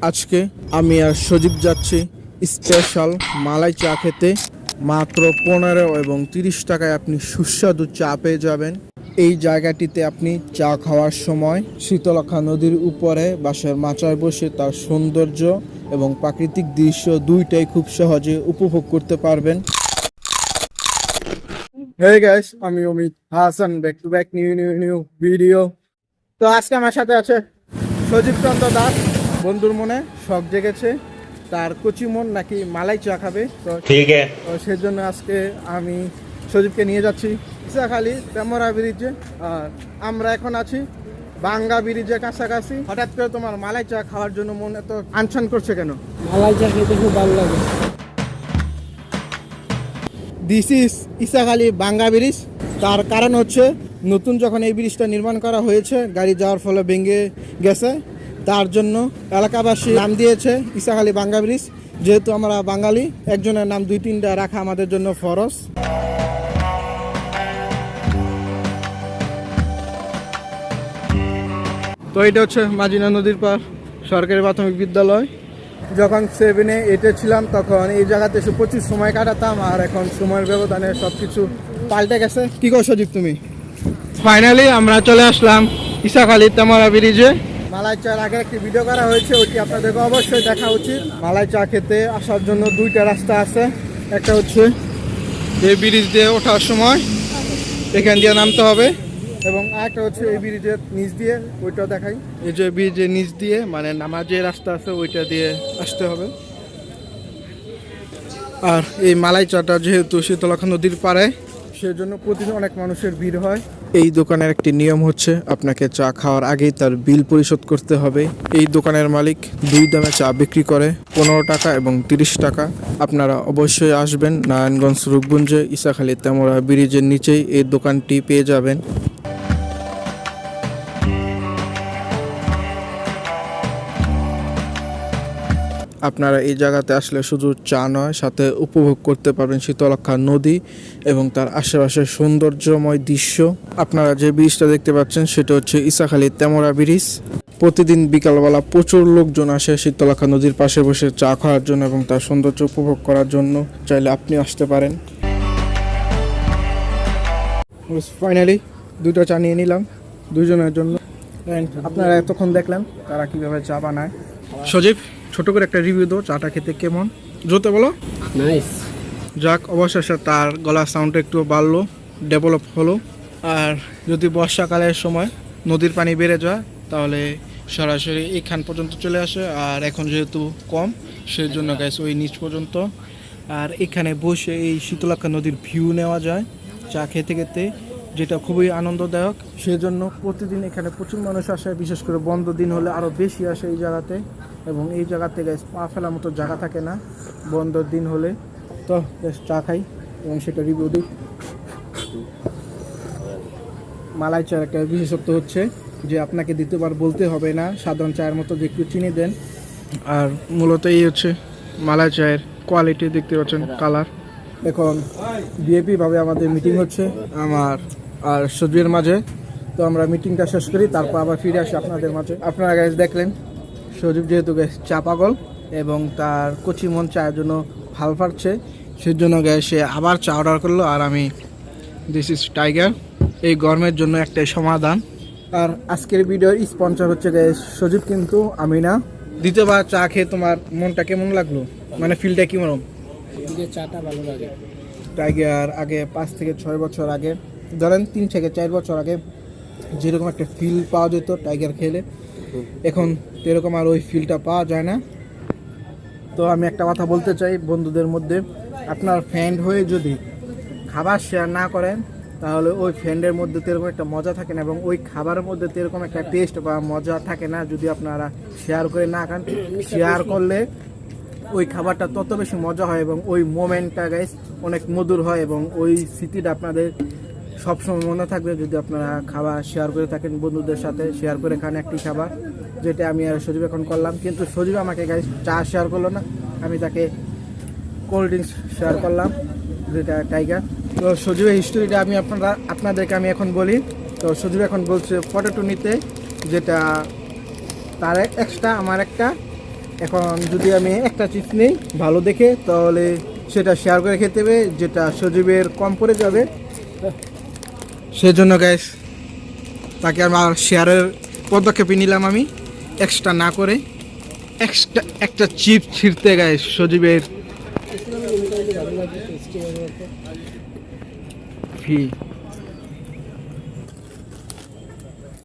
আজকে আমি আর সজীব যাচ্ছি স্পেশাল মালাই চা খেতে। মাত্র 15 এবং 30 টাকায় আপনি সুস্বাদু চা পেয়ে যাবেন। এই জায়গাটিতে আপনি চা খাওয়ার সময় শীতলক্ষা নদীর উপরে বাঁশের মাচায় বসে তার সৌন্দর্য এবং প্রাকৃতিক দৃশ্য দুইটাই খুব সহজে উপভোগ করতে পারবেন। Hey guys, আমি Amit Hasan, back to back new video. তো আজকে আমার সাথে আছে সজীব চন্দ্র দাস। বন্ধুর মনে শখ জেগেছে, তার কচি মন নাকি মালাই চা খাবে। তো ঠিক আছে, সেজন্য আজকে আমি সজীবকে নিয়ে যাচ্ছি ইসাখালী তেমরা ব্রিজে। আর আমরা এখন আছি বাঙ্গা ব্রিজের কাছাকাছি। হঠাৎ করে তোমার মালাই চা খাওয়ার জন্য মন এত আনছান করছে কেন? মালাই চা খেতে খুব ভালো লাগে। দিস ইজ ইসাখালী বাঙ্গা ব্রিজ। তার কারণ হচ্ছে নতুন যখন এই ব্রিজটা নির্মাণ করা হয়েছে, গাড়ি যাওয়ার ফলে ভেঙে গেছে, তার জন্য এলাকাবাসী নাম দিয়েছে ইসাখালী বাঙ্গা ব্রিজ। যেহেতু আমরা বাঙালি, একজনের নাম 2-3টা রাখা আমাদের জন্য ফরজ। তো এটা হচ্ছে মাজিনা নদীর পার সরকারি প্রাথমিক বিদ্যালয়। যখন 7-এ 8-এ ছিলাম তখন এই জায়গাতে এসে প্রচুর সময় কাটাতাম, আর এখন সময়ের ব্যবধানে সব কিছু পাল্টে গেছে। কি করছো সজীব তুমি? ফাইনালি আমরা চলে আসলাম ইসাখালী তেমরা ব্রিজে। মালাই চার আগে একটি ভিডিও করা হয়েছে, ওটি আপনাদেরকে অবশ্যই দেখা উচিত। মালাই চা খেতে আসার জন্য 2টা রাস্তা আছে। একটা হচ্ছে এই ব্রিজ দিয়ে ওঠার সময় এখান দিয়ে নামতে হবে, এবং আরেকটা হচ্ছে এই ব্রিজের নিচ দিয়ে, ওইটা দেখাই। এই যে ব্রিজের নিচ দিয়ে মানে নামার যে রাস্তা আছে ওইটা দিয়ে আসতে হবে। আর এই মালাই চাটা যেহেতু শীতলক্ষা নদীর পাড়ে, সেজন্য প্রতিদিন অনেক মানুষের ভিড় হয়। এই দোকানের একটি নিয়ম হচ্ছে আপনাকে চা খাওয়ার আগেই তার বিল পরিশোধ করতে হবে। এই দোকানের মালিক 2 দামে চা বিক্রি করে, 15 টাকা এবং 30 টাকা। আপনারা অবশ্যই আসবেন নারায়ণগঞ্জ রূপগঞ্জে ইসাখালী তেমরা ব্রিজের নিচেই এই দোকানটি পেয়ে যাবেন। আপনারা এই জায়গাতে আসলে শুধু চা নয়, সাথে উপভোগ করতে পারবেন শীতলক্ষা নদী এবং তার আশেপাশের সৌন্দর্যময় দৃশ্য। আপনারা যে ব্রিজটা দেখতে পাচ্ছেন সেটা হচ্ছে ইসাখালী তেমরা ব্রিজ। প্রতিদিন বিকালবেলা প্রচুর লোকজন আসে শীতলক্ষা নদীর পাশে বসে চা খাওয়ার জন্য এবং তার সৌন্দর্য উপভোগ করার জন্য। চাইলে আপনি আসতে পারেন। ফাইনালি 2টা চা নিয়ে নিলাম 2জনের জন্য। আপনারা এতক্ষণ দেখলেন তারা কিভাবে চা বানায়। সজীব, ছোট করে একটা রিভিউ দাও, চাটা খেতে কেমন? জোতে বলো। নাইস। যাক, অবশেষে তার গলার সাউন্ডটা একটু বাড়লো, ডেভেলপ হলো। আর যদি বর্ষাকালের সময় নদীর পানি বেড়ে যায় তাহলে সরাসরি এইখান পর্যন্ত চলে আসে, আর এখন যেহেতু কম সেই জন্য গাইস ওই নিচ পর্যন্ত। আর এখানে বসে এই শীতলক্ষা নদীর ভিউ নেওয়া যায় চা খেতে খেতে, যেটা খুবই আনন্দদায়ক। সেজন্য প্রতিদিন এখানে প্রচুর মানুষ আসে, বিশেষ করে বন্ধ দিন হলে আরও বেশি আসে এই জায়গাতে। এবং এই জায়গাতে গ্যাস পা ফেলার মতো জায়গা থাকে না বন্ধর দিন হলে। তো গ্যাস চা খাই এবং সেটা রিভিউ দিই। মালাই চার একটা বিশেষত্ব হচ্ছে যে আপনাকে দ্বিতীয়বার বলতে হবে না, সাধারণ চায়ের মতো যে একটু চিনি দেন। আর মূলত এই হচ্ছে মালাই চায়ের কোয়ালিটি, দেখতে পাচ্ছেন কালার। এখন ভিআইপিভাবে আমাদের মিটিং হচ্ছে আমার আর সজীবের মাঝে। তো আমরা মিটিংটা শেষ করি, তারপর আবার ফিরে আসি আপনাদের মাঝে। আপনারা গ্যাস দেখলেন সজীব যেহেতু গ্যাস চা পাগল এবং তার কচি মন চায়ের জন্য ভাল পাচ্ছে, সেজন্য গ্যাস সে আবার চা অর্ডার করলো। আর আমি দিস ইজ টাইগার। এই গরমের জন্য একটাই সমাধান। আর আজকের ভিডিওর স্পন্সর হচ্ছে গ্যাস সজীব, কিন্তু আমি না। দ্বিতীয়বার চা খেয়ে তোমার মনটা কেমন লাগলো, মানে ফিলটা কি রকম? চাটা ভালো লাগে। টাইগার আগে 5 থেকে 6 বছর আগে, ধরেন 3 থেকে 4 বছর আগে যেরকম একটা ফিল পাওয়া যেত টাইগার খেলে, এখন এরকম আর ওই ফিলটা পাওয়া যায় না। তো আমি একটা কথা বলতে চাই বন্ধুদের মধ্যে, আপনার ফ্রেন্ড হয়ে যদি খাবার শেয়ার না করেন তাহলে ওই ফ্রেন্ডের মধ্যে এরকম একটা মজা থাকে না, এবং ওই খাবারের মধ্যে এরকম একটা টেস্ট বা মজা থাকে না যদি আপনারা শেয়ার করে না খান। শেয়ার করলে ওই খাবারটা তত বেশি মজা হয় এবং ওই মোমেন্টটা গাইস অনেক মধুর হয়, এবং ওই স্মৃতিটা আপনাদের সবসময় মনে থাকবে যদি আপনারা খাবার শেয়ার করে থাকেন বন্ধুদের সাথে। শেয়ার করে খান একটি খাবার, যেটা আমি আর সজীব এখন করলাম। কিন্তু সজীব আমাকে গাইস চা শেয়ার করলো না, আমি তাকে কোল্ড ড্রিঙ্কস শেয়ার করলাম, যেটা টাইগার। তো সজীবের হিস্টোরিটা আমি আপনাদেরকে আমি এখন বলি। তো সজীব এখন বলছে পটেটো নিতে, যেটা তার এক্সট্রা আমার একটা, এখন যদি আমি একটা চিপস নেই ভালো দেখে, তাহলে সেটা শেয়ার করে খেতে হবে, যেটা সজীবের কম পড়ে যাবে। সেজন্য গ্যাস তাকে আমার শেয়ারের পদক্ষেপে নিলাম আমি, এক্সট্রা না করে। এক্সট্রা একটা চিপস ছিঁড়তে গায়ে সজীবের ভালো লাগে টেস্টি হবে। ফি